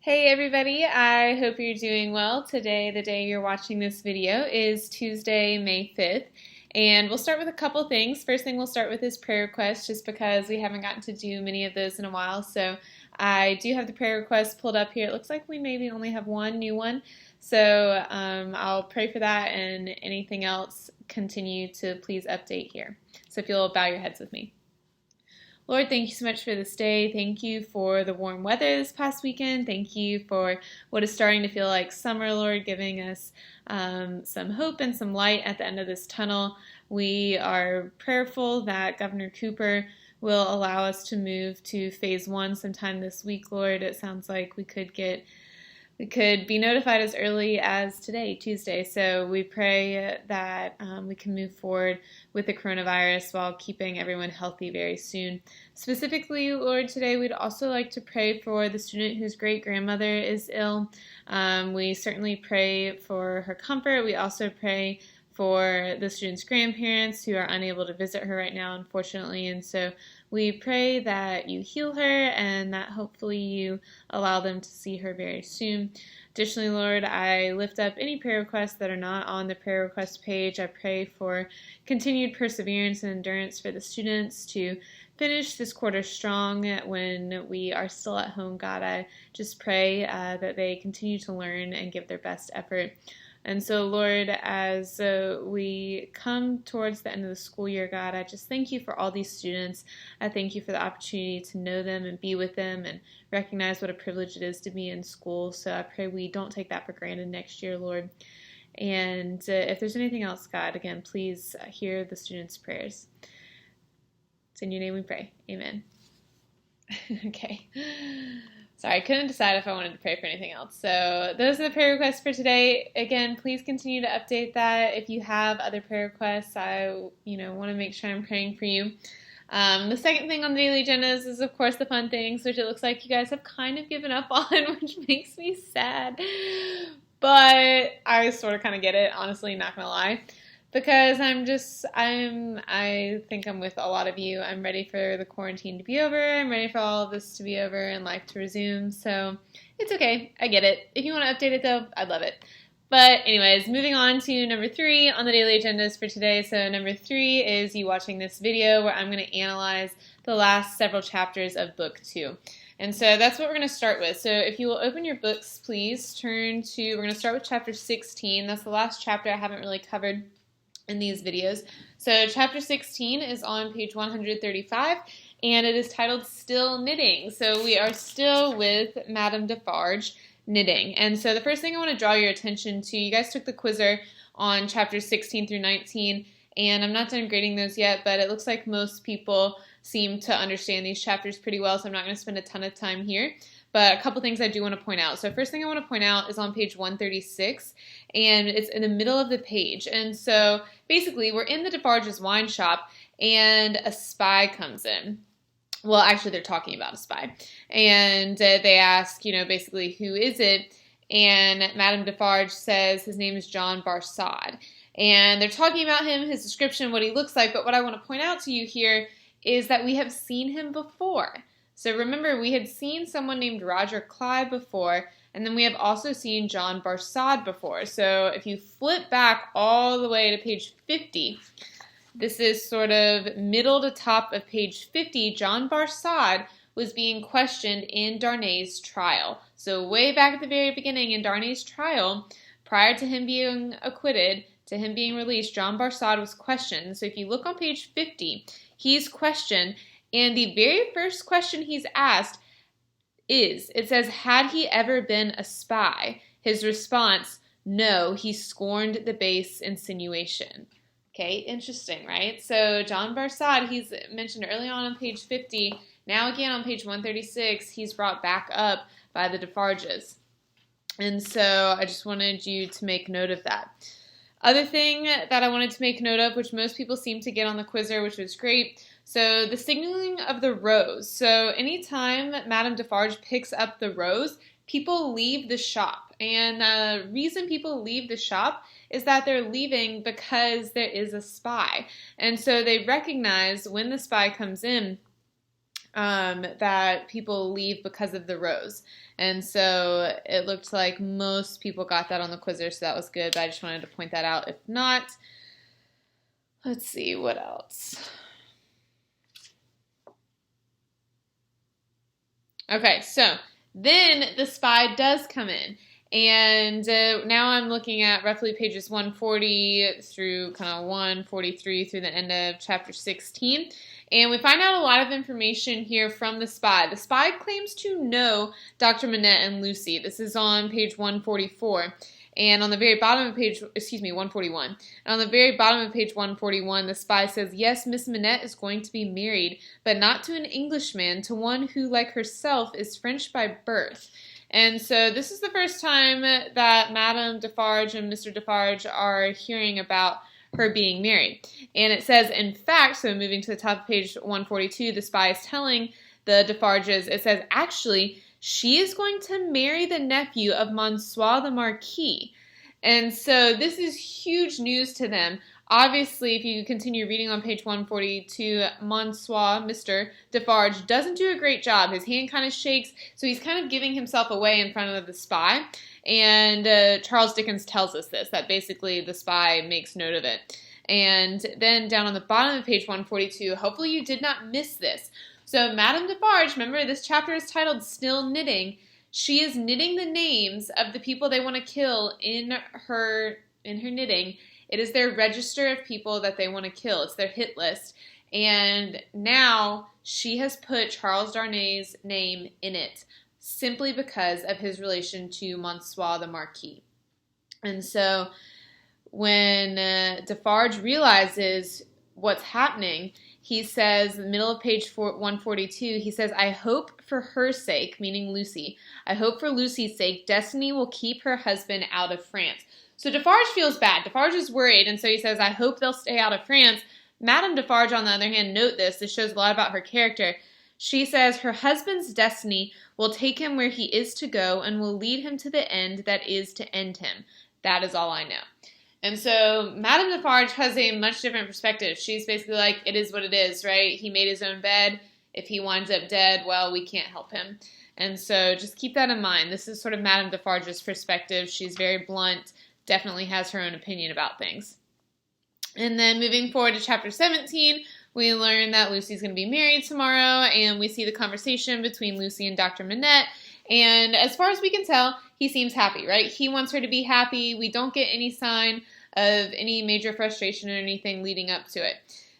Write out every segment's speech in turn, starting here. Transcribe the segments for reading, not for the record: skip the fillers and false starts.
Hey everybody, I hope you're doing well. Today, the day you're watching this video, is Tuesday, May 5th, and we'll start with a couple things. First thing we'll start with is prayer requests, just because we haven't gotten to do many of those in a while. So I do have the prayer requests pulled up here. It looks like we maybe only have one new one. So I'll pray for that, and anything else, continue to please update here. So if you'll bow your heads with me. Lord, thank you so much for this day. Thank you for the warm weather this past weekend. Thank you for what is starting to feel like summer, Lord, giving us some hope and some light at the end of this tunnel. We are prayerful that Governor Cooper will allow us to move to phase 1 sometime this week, Lord. It sounds like we could be notified as early as today, Tuesday. So we pray that we can move forward with the coronavirus while keeping everyone healthy very soon. Specifically, Lord, today we'd also like to pray for the student whose great-grandmother is ill. We certainly pray for her comfort. We also pray for the student's grandparents who are unable to visit her right now, unfortunately. And so we pray that you heal her and that hopefully you allow them to see her very soon. Additionally, Lord, I lift up any prayer requests that are not on the prayer request page. I pray for continued perseverance and endurance for the students to finish this quarter strong when we are still at home. God, I just pray that they continue to learn and give their best effort. And so, Lord, as we come towards the end of the school year, God, I just thank you for all these students. I thank you for the opportunity to know them and be with them and recognize what a privilege it is to be in school. So I pray we don't take that for granted next year, Lord. And if there's anything else, God, again, please hear the students' prayers. It's in your name we pray. Amen. Okay. Sorry, I couldn't decide if I wanted to pray for anything else. So those are the prayer requests for today. Again, please continue to update that. If you have other prayer requests, I want to make sure I'm praying for you. The second thing on the daily agendas is, of course, the fun things, which it looks like you guys have kind of given up on, which makes me sad. But I sort of kind of get it, honestly, not going to lie. Because I think I'm with a lot of you. I'm ready for the quarantine to be over. I'm ready for all of this to be over and life to resume. So it's okay. I get it. If you want to update it, though, I'd love it. But anyways, moving on to number 3 on the daily agendas for today. So number 3 is you watching this video where I'm going to analyze the last several chapters of book 2. And so that's what we're going to start with. So if you will open your books, please we're going to start with chapter 16. That's the last chapter I haven't really covered in these videos. So chapter 16 is on page 135, and it is titled Still Knitting. So we are still with Madame Defarge knitting. And so the first thing I want to draw your attention to, you guys took the quizzer on chapters 16 through 19, and I'm not done grading those yet, but it looks like most people seem to understand these chapters pretty well, so I'm not going to spend a ton of time here. But a couple things I do want to point out. So first thing I want to point out is on page 136, and it's in the middle of the page. And so basically, we're in the Defarge's wine shop, and a spy comes in. Well, actually, they're talking about a spy. And they ask, basically, who is it? And Madame Defarge says his name is John Barsad. And they're talking about him, his description, what he looks like. But what I want to point out to you here is that we have seen him before. So remember, we had seen someone named Roger Clive before, and then we have also seen John Barsad before. So if you flip back all the way to page 50, this is sort of middle to top of page 50, John Barsad was being questioned in Darnay's trial. So way back at the very beginning in Darnay's trial, prior to him being acquitted, to him being released, John Barsad was questioned. So if you look on page 50, he's questioned, and the very first question he's asked it says, had he ever been a spy? His response, no, he scorned the base insinuation. Okay, interesting, right? So John Barsad, he's mentioned early on page 50. Now again on page 136, he's brought back up by the Defarges. And so I just wanted you to make note of that. Other thing that I wanted to make note of, which most people seem to get on the quizzer, which was great, so the signaling of the rose. So anytime Madame Defarge picks up the rose, people leave the shop. And the reason people leave the shop is that they're leaving because there is a spy. And so they recognize when the spy comes in that people leave because of the rose. And so it looked like most people got that on the Quizzer, so that was good, but I just wanted to point that out. If not, let's see, what else? Okay, so then the spy does come in. And now I'm looking at roughly pages 140 through kind of 143 through the end of chapter 16. And we find out a lot of information here from the spy. The spy claims to know Dr. Manette and Lucy. This is on page 144. And on the very bottom of page, 141. And on the very bottom of page 141, the spy says, yes, Miss Manette is going to be married, but not to an Englishman, to one who, like herself, is French by birth. And so this is the first time that Madame Defarge and Mr. Defarge are hearing about her being married. And it says, in fact, so moving to the top of page 142, the spy is telling the Defarges, it says, actually, she is going to marry the nephew of Monsieur the Marquis. And so this is huge news to them. Obviously, if you continue reading on page 142, Monsieur, Mr. Defarge, doesn't do a great job. His hand kind of shakes, so he's kind of giving himself away in front of the spy. And Charles Dickens tells us this, that basically the spy makes note of it. And then down on the bottom of page 142, hopefully you did not miss this. So Madame Defarge, remember this chapter is titled Still Knitting. She is knitting the names of the people they want to kill in her knitting. It is their register of people that they want to kill. It's their hit list. And now she has put Charles Darnay's name in it simply because of his relation to Monsieur the Marquis. And so when Defarge realizes what's happening, he says, in the middle of page 142, he says, I hope for her sake, meaning Lucy, I hope for Lucy's sake, Destiny will keep her husband out of France. So Defarge feels bad. Defarge is worried, and so he says, I hope they'll stay out of France. Madame Defarge, on the other hand, note this shows a lot about her character. She says, her husband's destiny will take him where he is to go and will lead him to the end that is to end him. That is all I know. And so Madame Defarge has a much different perspective. She's basically like, it is what it is, right? He made his own bed. If he winds up dead, well, we can't help him. And so just keep that in mind. This is sort of Madame Defarge's perspective. She's very blunt, definitely has her own opinion about things. And then moving forward to chapter 17, we learn that Lucy's going to be married tomorrow, and we see the conversation between Lucy and Dr. Manette. And as far as we can tell, he seems happy, right? He wants her to be happy. We don't get any sign of any major frustration or anything leading up to it.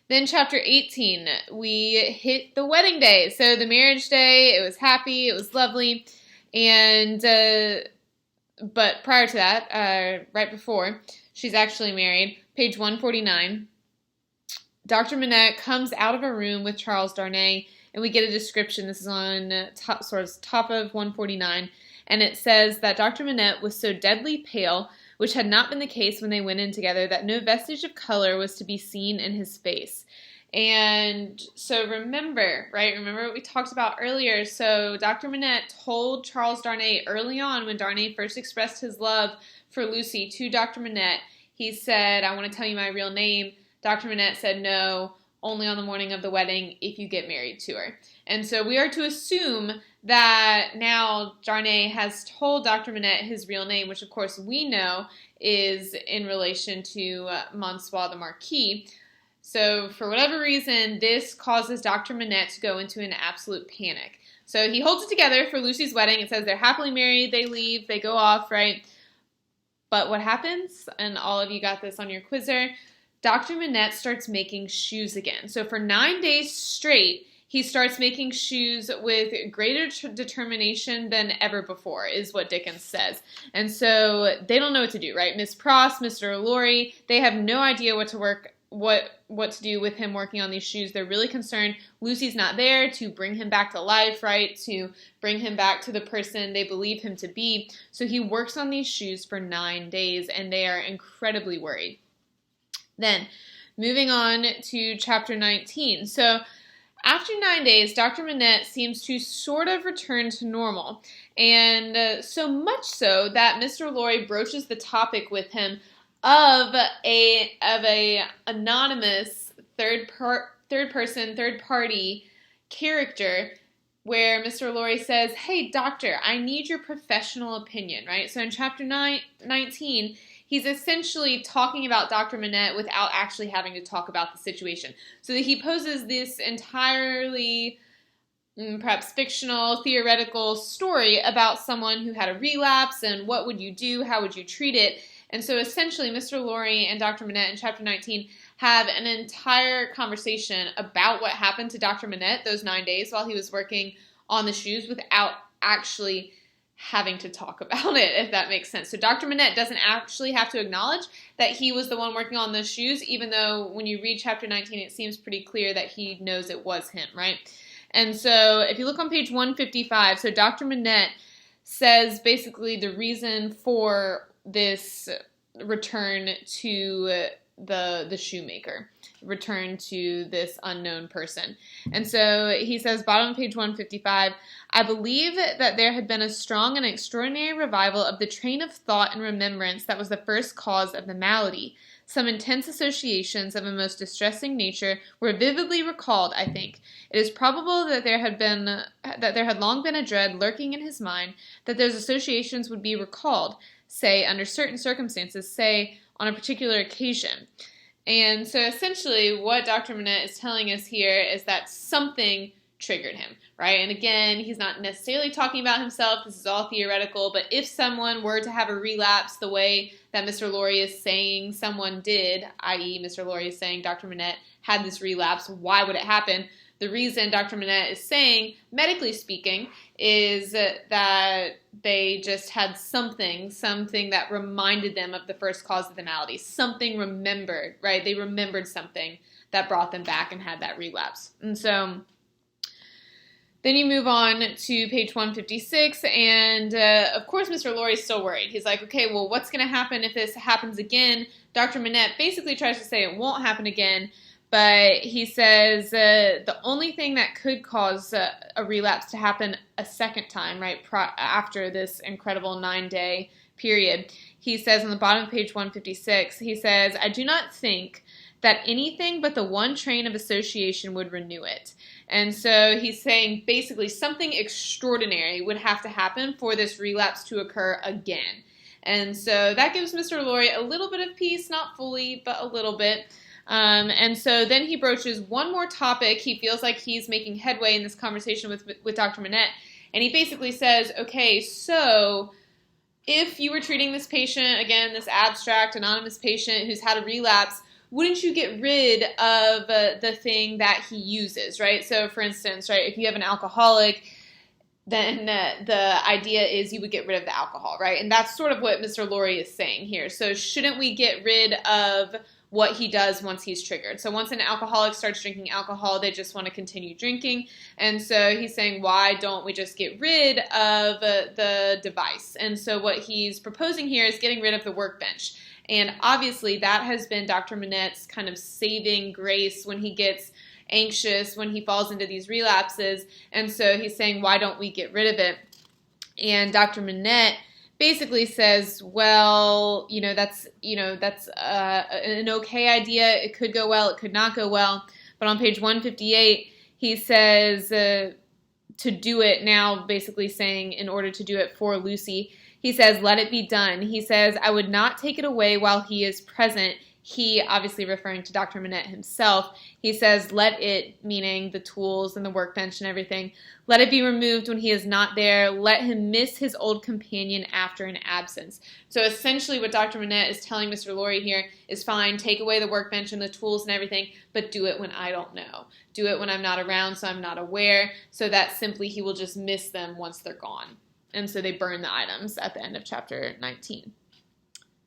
Then chapter 18, we hit the wedding day. So the marriage day, it was happy, it was lovely. And, but prior to that, right before, she's actually married, page 149, Dr. Manette comes out of a room with Charles Darnay, and we get a description. This is on top of 149, and it says that Dr. Manette was so deadly pale, which had not been the case when they went in together, that no vestige of color was to be seen in his face. And so remember, right? Remember what we talked about earlier. So Dr. Manette told Charles Darnay early on when Darnay first expressed his love for Lucy to Dr. Manette, he said, I want to tell you my real name. Dr. Manette said no, only on the morning of the wedding if you get married to her. And so we are to assume that now Darnay has told Dr. Manette his real name, which of course we know is in relation to Monsieur the Marquis. So for whatever reason, this causes Dr. Manette to go into an absolute panic. So he holds it together for Lucy's wedding. It says they're happily married, they leave, they go off, right? But what happens, and all of you got this on your Quizzer, Dr. Manette starts making shoes again. So for 9 days straight, he starts making shoes with greater determination than ever before, is what Dickens says. And so they don't know what to do, right? Miss Pross, Mr. Lorry, they have no idea what to do with him working on these shoes. They're really concerned Lucy's not there to bring him back to life, right? To bring him back to the person they believe him to be. So he works on these shoes for 9 days, and they are incredibly worried. Then, moving on to chapter 19. So, after 9 days, Dr. Manette seems to sort of return to normal. And so much so that Mr. Lorry broaches the topic with him of a anonymous third party character where Mr. Lorry says, hey, doctor, I need your professional opinion, right? So in chapter 19, he's essentially talking about Dr. Manette without actually having to talk about the situation. So that he poses this entirely perhaps fictional, theoretical story about someone who had a relapse and what would you do, how would you treat it. And so essentially Mr. Lorry and Dr. Manette in chapter 19 have an entire conversation about what happened to Dr. Manette those 9 days while he was working on the shoes without actually having to talk about it, if that makes sense. So Dr. Manette doesn't actually have to acknowledge that he was the one working on those shoes, even though when you read chapter 19, it seems pretty clear that he knows it was him, right? And so if you look on page 155, so Dr. Manette says basically the reason for this return to the shoemaker, return to this unknown person. And so he says, bottom of page 155, I believe that there had been a strong and extraordinary revival of the train of thought and remembrance that was the first cause of the malady. Some intense associations of a most distressing nature were vividly recalled, I think. It is probable that there had long been a dread lurking in his mind that those associations would be recalled, say, under certain circumstances, say, on a particular occasion. And so essentially what Dr. Manette is telling us here is that something triggered him, right? And again, he's not necessarily talking about himself. This is all theoretical. But if someone were to have a relapse the way that Mr. Lorry is saying someone did, i.e. Mr. Lorry is saying Dr. Manette had this relapse, why would it happen? The reason Dr. Manette is saying, medically speaking, is that they just had something that reminded them of the first cause of the malady. Something remembered, right? They remembered something that brought them back and had that relapse. And so then you move on to page 156, and of course Mr. Lorry's still worried. He's like, okay, well, what's going to happen if this happens again? Dr. Manette basically tries to say it won't happen again, but he says the only thing that could cause a relapse to happen a second time, right, after this incredible 9-day period, he says on the bottom of page 156, he says, I do not think that anything but the one train of association would renew it. And so he's saying basically something extraordinary would have to happen for this relapse to occur again. And so that gives Mr. Lorry a little bit of peace, not fully, but a little bit. And so then he broaches one more topic. He feels like he's making headway in this conversation with Dr. Manette. And he basically says, okay, so if you were treating this patient, again, this abstract, anonymous patient who's had a relapse, wouldn't you get rid of the thing that he uses, right? So, for instance, right, if you have an alcoholic, then the idea is you would get rid of the alcohol, right? And that's sort of what Mr. Lorry is saying here. So shouldn't we get rid of what he does once he's triggered? So once an alcoholic starts drinking alcohol, they just want to continue drinking. And so he's saying, why don't we just get rid of the device? And so what he's proposing here is getting rid of the workbench. And obviously that has been Dr. Manette's kind of saving grace when he gets anxious, when he falls into these relapses. And so he's saying, why don't we get rid of it? And Dr. Manette basically says, well, that's an okay idea. It could go well, it could not go well. But on page 158, he says to do it now, basically saying in order to do it for Lucy, he says, let it be done. He says, I would not take it away while he is present. He, obviously referring to Dr. Manette himself, he says, let it, meaning the tools and the workbench and everything, let it be removed when he is not there. Let him miss his old companion after an absence. So essentially what Dr. Manette is telling Mr. Lorry here is fine, take away the workbench and the tools and everything, but do it when I don't know. Do it when I'm not around, so I'm not aware, so that simply he will just miss them once they're gone. And so they burn the items at the end of chapter 19.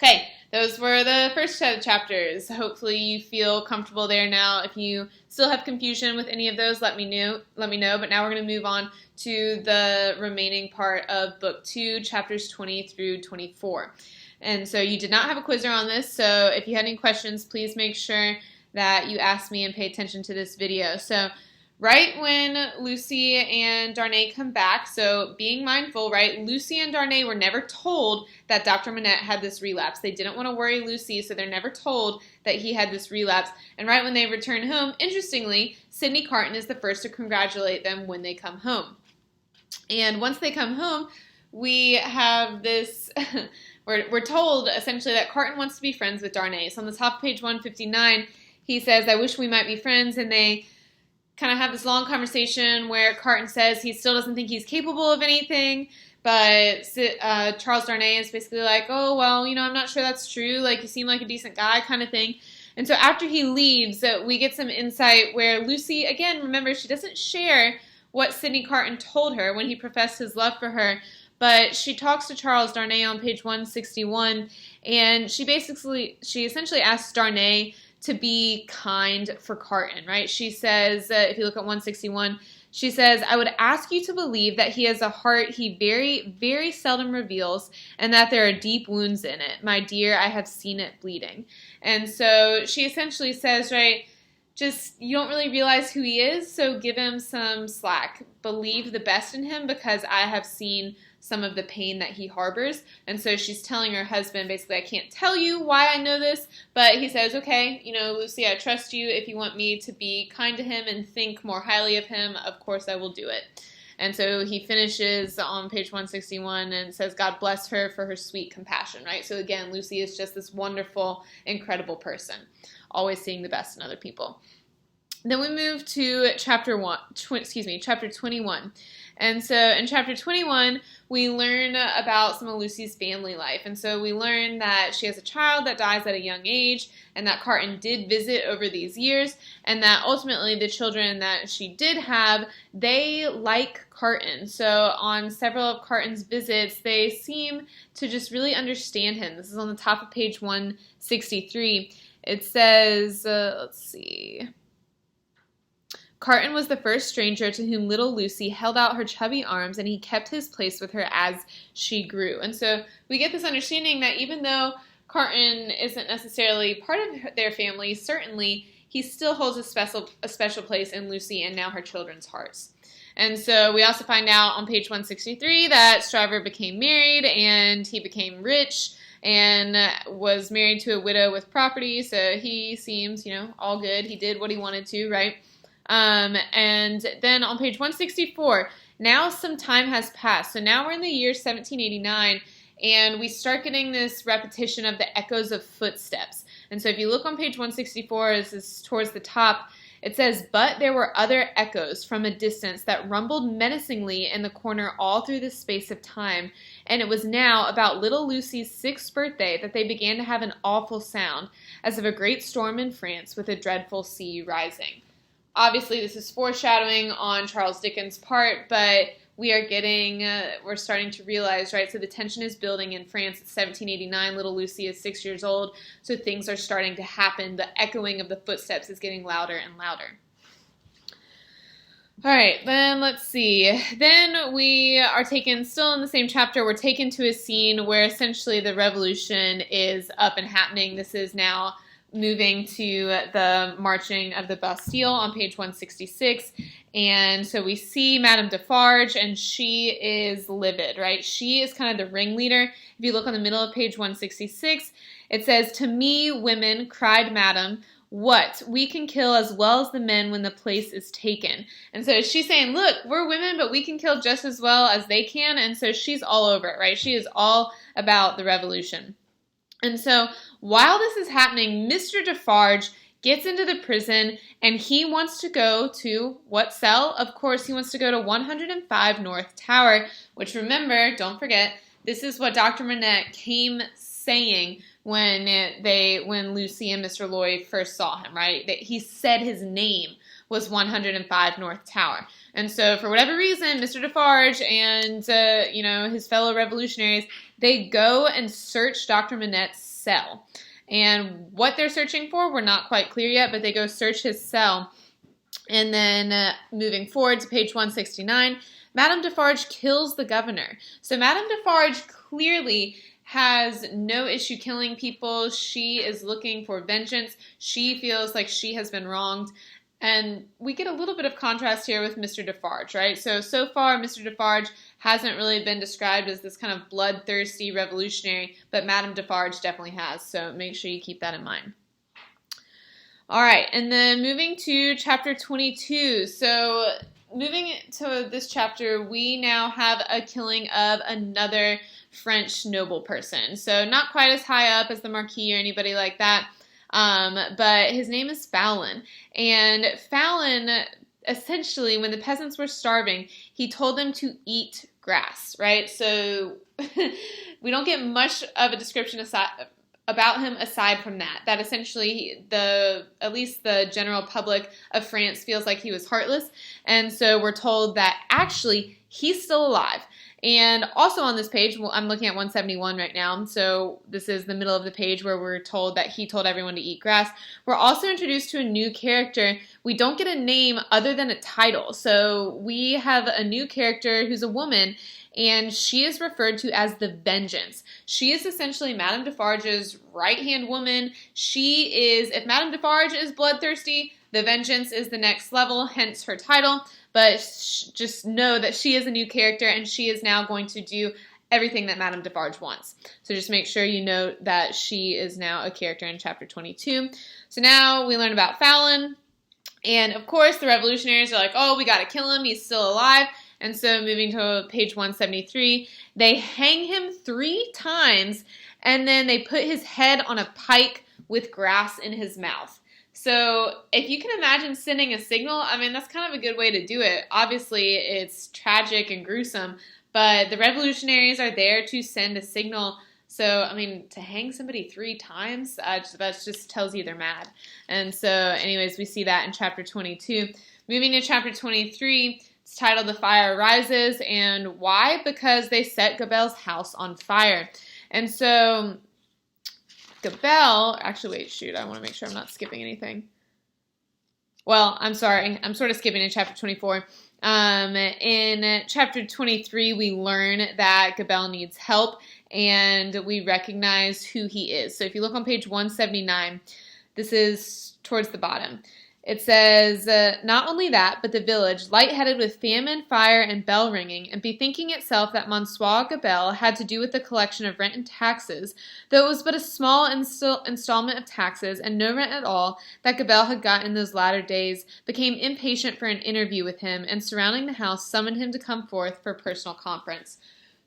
Okay, those were the first set of chapters. Hopefully you feel comfortable there now. If you still have confusion with any of those, let me know. But now we're going to move on to the remaining part of Book 2, chapters 20 through 24. And so you did not have a quizzer on this, so if you had any questions, please make sure that you ask me and pay attention to this video. So Right when Lucy and Darnay come back, so being mindful, right, Lucy and Darnay were never told that Dr. Manette had this relapse. They didn't want to worry Lucy, so they're never told that he had this relapse. And right when they return home, interestingly, Sydney Carton is the first to congratulate them when they come home. And once they come home, we have this, we're told essentially that Carton wants to be friends with Darnay. So on the top of page 159, he says, "I wish we might be friends," and they kind of have this long conversation where Carton says he still doesn't think he's capable of anything, but Charles Darnay is basically like, "Oh, well, I'm not sure that's true. Like, you seem like a decent guy," kind of thing. And so after he leaves, we get some insight where Lucy, again, remember, she doesn't share what Sydney Carton told her when he professed his love for her, but she talks to Charles Darnay on page 161, and she essentially asks Darnay to be kind for Carton, right? She says, if you look at 161, she says, "I would ask you to believe that he has a heart he very, very seldom reveals, and that there are deep wounds in it. My dear, I have seen it bleeding." And so she essentially says, right, just, you don't really realize who he is, so give him some slack. Believe the best in him, because I have seen some of the pain that he harbors. And so she's telling her husband, basically, "I can't tell you why I know this," but he says, "Okay, Lucy, I trust you. If you want me to be kind to him and think more highly of him, of course I will do it." And so he finishes on page 161 and says, "God bless her for her sweet compassion," right? So again, Lucy is just this wonderful, incredible person, always seeing the best in other people. Then we move to chapter 21. And so in chapter 21, we learn about some of Lucy's family life. And so we learn that she has a child that dies at a young age, and that Carton did visit over these years, and that ultimately the children that she did have, they like Carton. So on several of Carton's visits, they seem to just really understand him. This is on the top of page 163. It says, let's see... "Carton was the first stranger to whom little Lucy held out her chubby arms, and he kept his place with her as she grew." And so we get this understanding that even though Carton isn't necessarily part of their family, certainly he still holds a special place in Lucy and now her children's hearts. And so we also find out on page 163 that Stryver became married, and he became rich, and was married to a widow with property, so he seems, all good. He did what he wanted to, right? And then on page 164, now some time has passed. So now we're in the year 1789, and we start getting this repetition of the echoes of footsteps. And so if you look on page 164, this is towards the top, it says, "But there were other echoes from a distance that rumbled menacingly in the corner all through the space of time, and it was now about little Lucy's 6th birthday that they began to have an awful sound, as of a great storm in France with a dreadful sea rising." Obviously, this is foreshadowing on Charles Dickens' part, but we're starting to realize, right, so the tension is building in France. It's 1789, little Lucy is 6 years old, so things are starting to happen. The echoing of the footsteps is getting louder and louder. All right, then let's see. Then we are taken, still in the same chapter, we're taken to a scene where essentially the revolution is up and happening. This is now moving to the marching of the Bastille on page 166. And so we see Madame Defarge, and she is livid, right? She is kind of the ringleader. If you look on the middle of page 166, it says, "To me, women," cried Madame, "what? We can kill as well as the men when the place is taken." And so she's saying, look, we're women, but we can kill just as well as they can. And so she's all over it, right? She is all about the revolution. And so while this is happening, Mr. Defarge gets into the prison, and he wants to go to what cell? Of course, he wants to go to 105 North Tower, which, remember, don't forget, this is what Dr. Manette came saying when Lucy and Mr. Lloyd first saw him, right? That he said his name was 105 North Tower. And so for whatever reason, Mr. Defarge and, his fellow revolutionaries, they go and search Dr. Manette's cell. And what they're searching for, we're not quite clear yet, but they go search his cell. And then moving forward to page 169, Madame Defarge kills the governor. So Madame Defarge clearly has no issue killing people. She is looking for vengeance. She feels like she has been wronged. And we get a little bit of contrast here with Mr. Defarge, right? So far, Mr. Defarge hasn't really been described as this kind of bloodthirsty revolutionary, but Madame Defarge definitely has, so make sure you keep that in mind. All right, and then moving to chapter 22. So moving to this chapter, we now have a killing of another French noble person. So not quite as high up as the Marquis or anybody like that, but his name is Fallon. And Fallon, essentially, when the peasants were starving, he told them to eat grass, right? So we don't get much of a description about him aside from that essentially at least the general public of France feels like he was heartless. And so we're told that actually he's still alive. And also on this page, well, I'm looking at 171 right now, so this is the middle of the page where we're told that he told everyone to eat grass. We're also introduced to a new character. We don't get a name other than a title. So we have a new character who's a woman, and she is referred to as the Vengeance. She is essentially Madame Defarge's right-hand woman. She is, if Madame Defarge is bloodthirsty, the Vengeance is the next level, hence her title. But just know that she is a new character, and she is now going to do everything that Madame Defarge wants. So just make sure you note that she is now a character in chapter 22. So now we learn about Fallon. And of course, the revolutionaries are like, oh, we got to kill him. He's still alive. And so moving to page 173, they hang him 3 times, and then they put his head on a pike with grass in his mouth. So if you can imagine sending a signal, I mean, that's kind of a good way to do it. Obviously, it's tragic and gruesome, but the revolutionaries are there to send a signal. So, I mean, to hang somebody 3 times, that just tells you they're mad. And so, anyways, we see that in chapter 22. Moving to chapter 23, it's titled The Fire Rises. And why? Because they set Gabelle's house on fire. And so Gabelle, actually, wait, shoot, I want to make sure I'm not skipping anything. Well, I'm sorry, I'm sort of skipping in chapter 24. In chapter 23, we learn that Gabelle needs help, and we recognize who he is. So if you look on page 179, this is towards the bottom. It says, not only that, but the village, lightheaded with famine, fire, and bell ringing, and bethinking itself that Monsieur Gabelle had to do with the collection of rent and taxes, though it was but a small installment of taxes, and no rent at all, that Gabelle had got in those latter days, became impatient for an interview with him, and surrounding the house, summoned him to come forth for personal conference.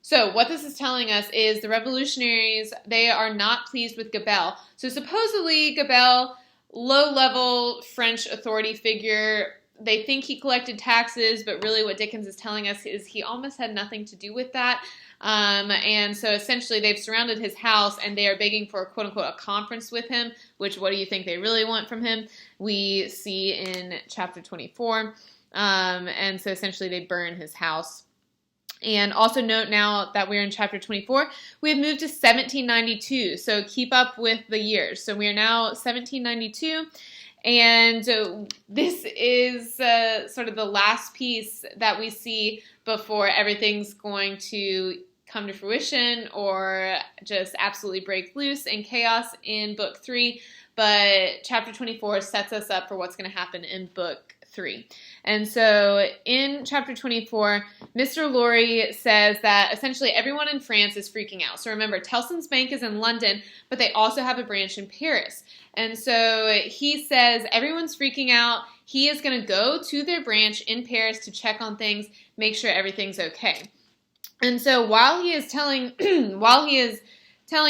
So what this is telling us is the revolutionaries, they are not pleased with Gabelle. So supposedly Gabelle, low-level French authority figure, they think he collected taxes, but really what Dickens is telling us is he almost had nothing to do with that. And so essentially they've surrounded his house and they are begging for, quote-unquote, a conference with him, which what do you think they really want from him? We see in chapter 24. And so essentially they burn his house. And also note now that we're in chapter 24, we have moved to 1792, so keep up with the years. So we are now 1792, and this is sort of the last piece that we see before everything's going to come to fruition or just absolutely break loose in chaos in book 3. But chapter 24 sets us up for what's going to happen in book 3. And so in chapter 24, Mr. Lorry says that essentially everyone in France is freaking out. So remember, Tellson's Bank is in London, but they also have a branch in Paris. And so he says everyone's freaking out. He is going to go to their branch in Paris to check on things, make sure everything's okay. And so while he is telling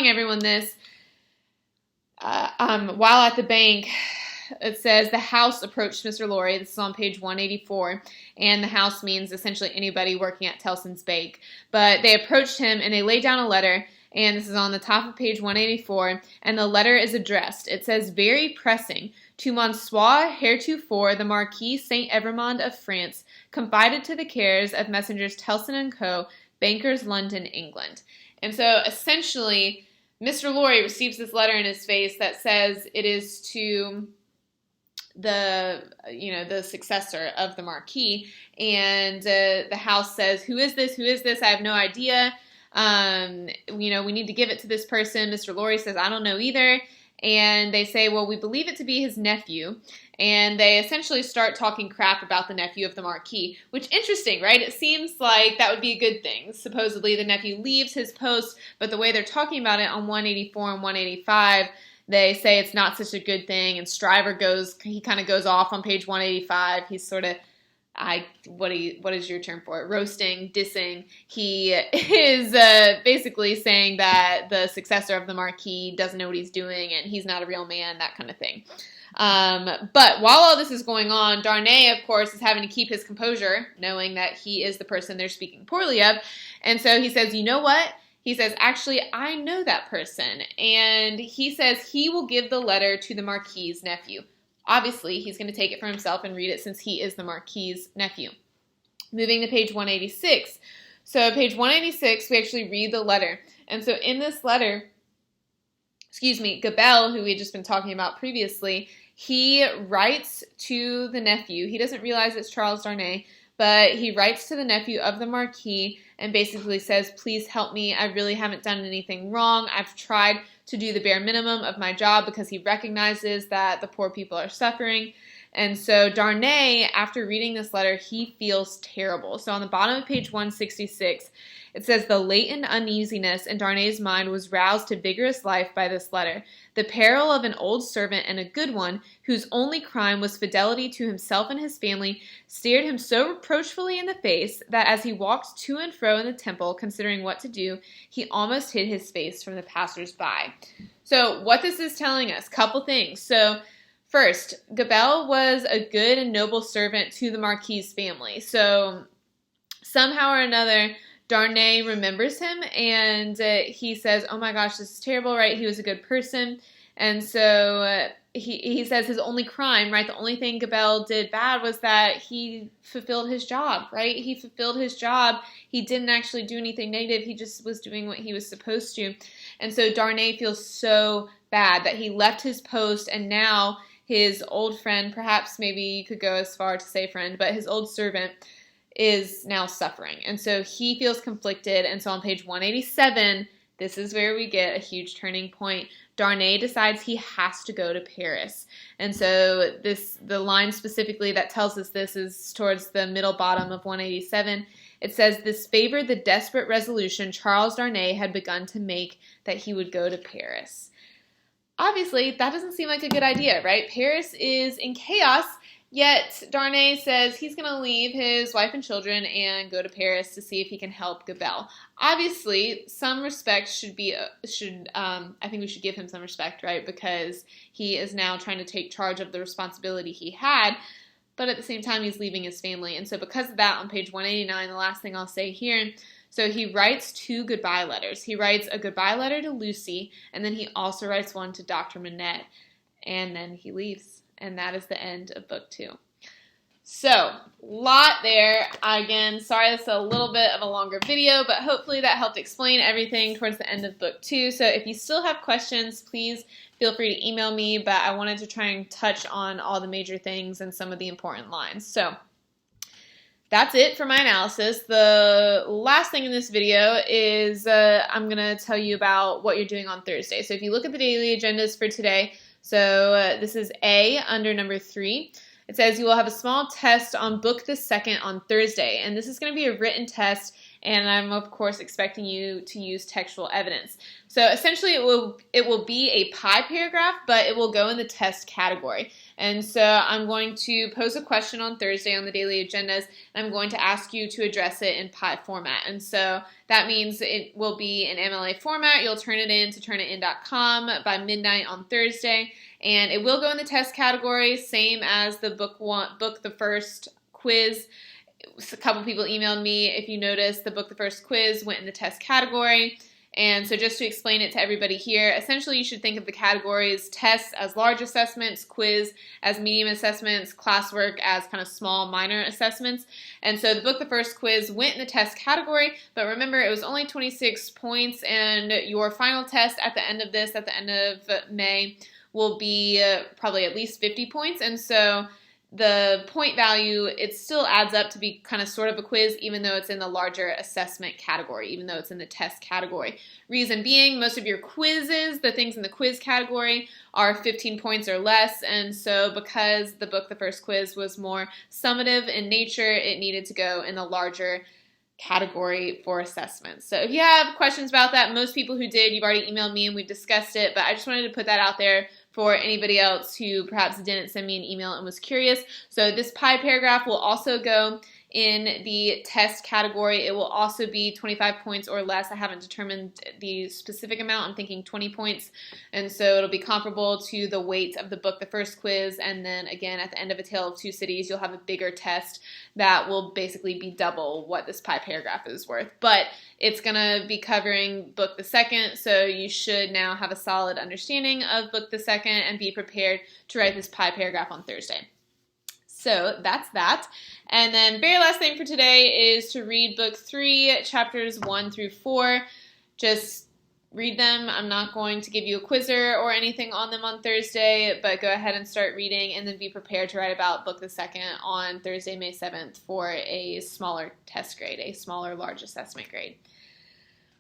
everyone this, while at the bank, it says the house approached Mr. Lorry. This is on page 184, and the house means essentially anybody working at Tellson's Bank. But they approached him, and they laid down a letter, and this is on the top of page 184, and the letter is addressed. It says, very pressing, to Monsieur heretofore the Marquis Saint Evremond of France, confided to the cares of messengers Tellson and Co., bankers, London, England. And so essentially, Mr. Lorry receives this letter in his face that says it is to the successor of the Marquis, and the house says, who is this? I have no idea. We need to give it to this person. Mr. Lorry says, I don't know either. and they say, well, we believe it to be his nephew. And they essentially start talking crap about the nephew of the Marquis, which interesting, right? It seems like that would be a good thing. Supposedly the nephew leaves his post, but the way they're talking about it on 184 and 185, they say it's not such a good thing. And Stryver he kind of goes off on page 185. He's sort of, what is your term for it? Roasting, dissing. He is basically saying that the successor of the Marquis doesn't know what he's doing and he's not a real man, that kind of thing. But while all this is going on, Darnay, of course, is having to keep his composure, knowing that he is the person they're speaking poorly of. And so he says, you know what? He says, actually, I know that person. And he says he will give the letter to the Marquis's nephew. Obviously, he's going to take it for himself and read it since he is the Marquis's nephew. Moving to page 186. So page 186, we actually read the letter. And so in this letter, Gabelle, who we had just been talking about previously, he writes to the nephew. He doesn't realize it's Charles Darnay, but he writes to the nephew of the Marquis and basically says, please help me. I really haven't done anything wrong. I've tried to do the bare minimum of my job, because he recognizes that the poor people are suffering. And so Darnay, after reading this letter, he feels terrible. So on the bottom of page 166, it says, the latent uneasiness in Darnay's mind was roused to vigorous life by this letter. The peril of an old servant, and a good one, whose only crime was fidelity to himself and his family, stared him so reproachfully in the face that as he walked to and fro in the temple, considering what to do, he almost hid his face from the passers-by. So what this is telling us, couple things. So first, Gabelle was a good and noble servant to the Marquis's family. So somehow or another, Darnay remembers him, and he says, oh my gosh, this is terrible, right? He was a good person. And so he says his only crime, right? The only thing Gabelle did bad was that he fulfilled his job, right? He fulfilled his job. He didn't actually do anything negative. He just was doing what he was supposed to. And so Darnay feels so bad that he left his post, and now his old friend, perhaps maybe you could go as far to say friend, but his old servant is now suffering. And so he feels conflicted. And so on page 187, this is where we get a huge turning point. Darnay decides he has to go to Paris. And so the line specifically that tells us this is towards the middle bottom of 187. It says, this favored the desperate resolution Charles Darnay had begun to make, that he would go to Paris. Obviously, that doesn't seem like a good idea, right? Paris is in chaos. Yet Darnay says he's going to leave his wife and children and go to Paris to see if he can help Gabelle. Obviously, some respect I think we should give him some respect, right? Because he is now trying to take charge of the responsibility he had, but at the same time, he's leaving his family. And so because of that, on page 189, the last thing I'll say here, so he writes 2 goodbye letters. He writes a goodbye letter to Lucy, and then he also writes one to Dr. Manette, and then he leaves. And that is the end of book 2. So, lot there. Again, sorry this is a little bit of a longer video, but hopefully that helped explain everything towards the end of book 2. So if you still have questions, please feel free to email me, but I wanted to try and touch on all the major things and some of the important lines. So that's it for my analysis. The last thing in this video is I'm going to tell you about what you're doing on Thursday. So if you look at the daily agendas for today, so this is A under number 3. It says you will have a small test on book the second on Thursday. And this is going to be a written test, and I'm of course expecting you to use textual evidence. So essentially it will be a pie paragraph, but it will go in the test category. And so I'm going to pose a question on Thursday on the daily agendas, and I'm going to ask you to address it in pie format. And so that means it will be in MLA format. You'll turn it in to turnitin.com by midnight on Thursday, and it will go in the test category, same as the book the first quiz. A couple people emailed me. If you notice, the book the first quiz went in the test category. And so just to explain it to everybody here, essentially you should think of the categories: tests as large assessments, quiz as medium assessments, classwork as kind of small minor assessments. And so the book the first quiz went in the test category, but remember it was only 26 points, and your final test at the end of this, at the end of May, will be probably at least 50 points. And so the point value, it still adds up to be kind of sort of a quiz, even though it's in the larger assessment category, even though it's in the test category. Reason being, most of your quizzes, the things in the quiz category, are 15 points or less, and so because the book, The First Quiz, was more summative in nature, it needed to go in the larger category for assessments. So if you have questions about that, most people who did, you've already emailed me and we've discussed it, but I just wanted to put that out there for anybody else who perhaps didn't send me an email and was curious. So this pie paragraph will also go in the test category. It will also be 25 points or less. I haven't determined the specific amount. I'm thinking 20 points. And so it'll be comparable to the weight of the book, The First Quiz. And then again, at the end of A Tale of Two Cities, you'll have a bigger test that will basically be double what this pie paragraph is worth. But it's going to be covering book the second, so you should now have a solid understanding of book the second and be prepared to write this pie paragraph on Thursday. So that's that. And then very last thing for today is to read book 3, chapters 1 through 4. Just read them. I'm not going to give you a quizzer or anything on them on Thursday, but go ahead and start reading and then be prepared to write about book the second on Thursday, May 7th for a smaller test grade, a smaller large assessment grade.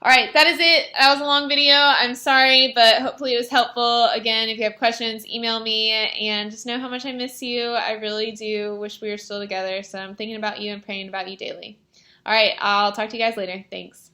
All right, that is it. That was a long video. I'm sorry, but hopefully it was helpful. Again, if you have questions, email me, and just know how much I miss you. I really do wish we were still together, so I'm thinking about you and praying about you daily. All right, I'll talk to you guys later. Thanks.